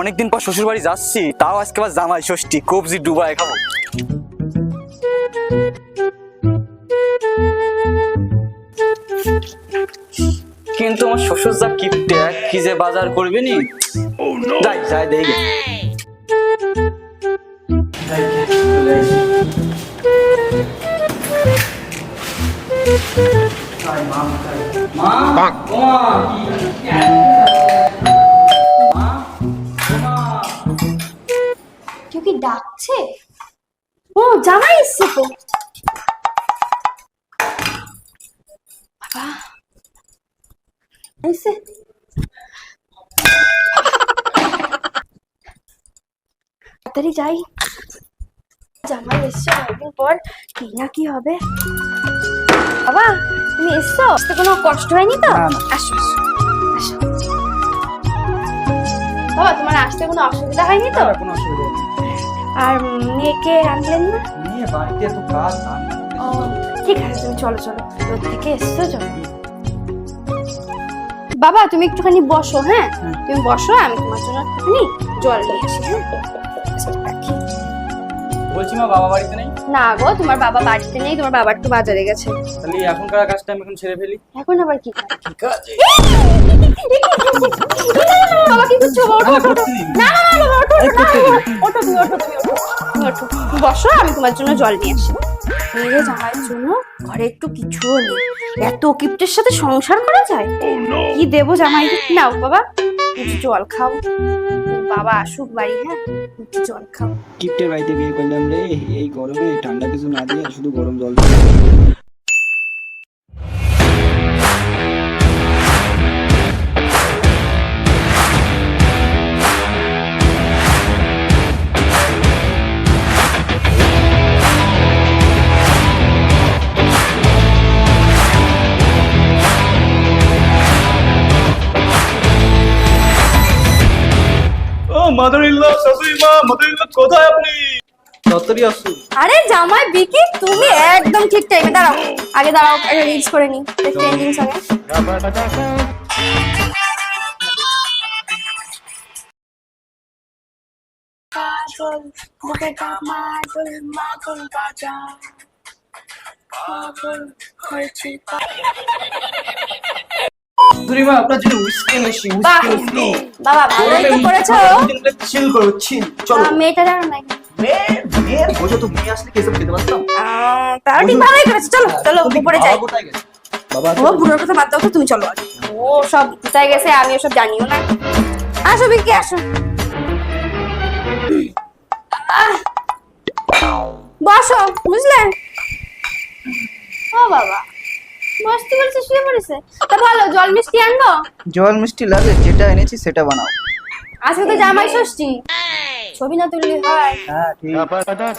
অনেকদিন পর শ্বশুর বাড়ি যাচ্ছি, তাও আজকে আবার জামাই ষষ্ঠী, কবজি ডুবাই খাবো। কিন্তু আমার শ্বশুর যা কিপটে, কি যে বাজার করবে নি, যাই যাই দেখি। কেউ কি ডাকছে? ও জামাই এসছে তো। বাবা এসে তাড়াতাড়ি যাই, জামাই এসছে অনেকদিন পর, কি না কি হবে। বাবা তুমি এসছো, আসতে কোনো কষ্ট হয়নি তো? আসো আসো আসো। বাবা তোমার আসতে কোনো অসুবিধা হয়নি তো? কোনো অসুবিধা নেই। আর মেয়েকে আনলেন না? নিয়ে বাড়িতে তো কাজ। ও ঠিক আছে, তুমি চলো চলো, রোদ থেকে এসছো, চলো। বাবা তুমি একটুখানি বসো, হ্যাঁ তুমি বসো, আমি তোমার জন্য একটুখানি জল নিয়ে আসি। হ্যাঁ রাখি। বলছি মা, বাবা বাড়িতে নেই? না গো, তোমার বাবা বাড়িতে নেই, তোমার বাবা একটু বাজারে গেছে। তাহলে এখনকার কাজটা আমি এখন ছেড়ে ফেলি। এখন আবার কি কাজ? ঠিক আছে। বাবা কি করছো? ওঠো ওঠো ওঠো। না না না বাবা, ওঠো ওঠো, ওঠো তুমি, ওঠো তুমি, ওঠো তুমি, ওঠো তুমি বসো, আমি তোমার জন্য জল নিয়ে আসি। মেয়ে জামাইয়ের জন্য ঘরে একটু কিছুও নেই, এত কিপ্টের সাথে সংসার করা যায়? কি দেবো জামাইকে? নাও বাবা একটু জল খাও, বাবা আসুক বাড়ি, হ্যাঁ একটু জল খাও। কিপ্টের বাড়িতে বিয়ে করলাম রে, এই গরমে ঠান্ডা কিছু না দিয়ে শুধু গরম জল। ও মাদার ইন ল, শাশুড়ি মা, মাদার ইন ল, কোথায় আপনি? তাড়াতাড়ি আসুন। আরে জামাই বিকি, তুমি একদম ঠিক টাইমে। দাঁড়াও আগে, দাঁড়াও একটা রিলস করে নি, ট্রেন্ডিং সঙ্গে। পাগল বুকে মাগল মাগল বাজা, পাগল হয়েছি। শাশুড়ি মা, আপনার জন্য উইস্কি এনেছি। বাহ বাবা, ভালোই তো করেছো। চিল করো, চিল। চলো। মেয়েটা জানো না? মেয়ে বোঝো তো, মেয়ে আসলে কেসব খেতে পারতাম। তাও ঠিক ভালোই করেছো, চলো চলো উপরে যাই। কোথায় গেছে? বাবা ও বুড়োর কথা বাদ দাও তো, তুমি চলো আগে। ও সব কোথায় গেছে আমি ওসব জানিও না। আসো বিকি আসো, বসো বুঝলে। ও বাবা বসতে বলছে, শুয়ে পড়েছে। তা ভালো, জল মিষ্টি আনবো? জল মিষ্টি লাগে, যেটা এনেছি সেটা বানাও। আজকে তো জামাই ষষ্ঠী, ছবি না তুললে হয়? হ্যাঁ ঠিক।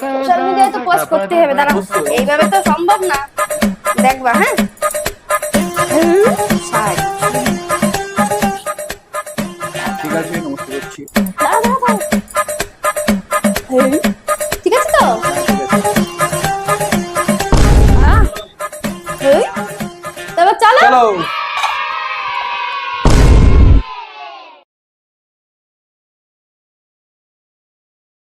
সোশ্যাল মিডিয়ায় তো পোস্ট করতে হবে, দাঁড়াও এইভাবে তো সম্ভব না, দেখবা। হ্যাঁ ঠিক আছে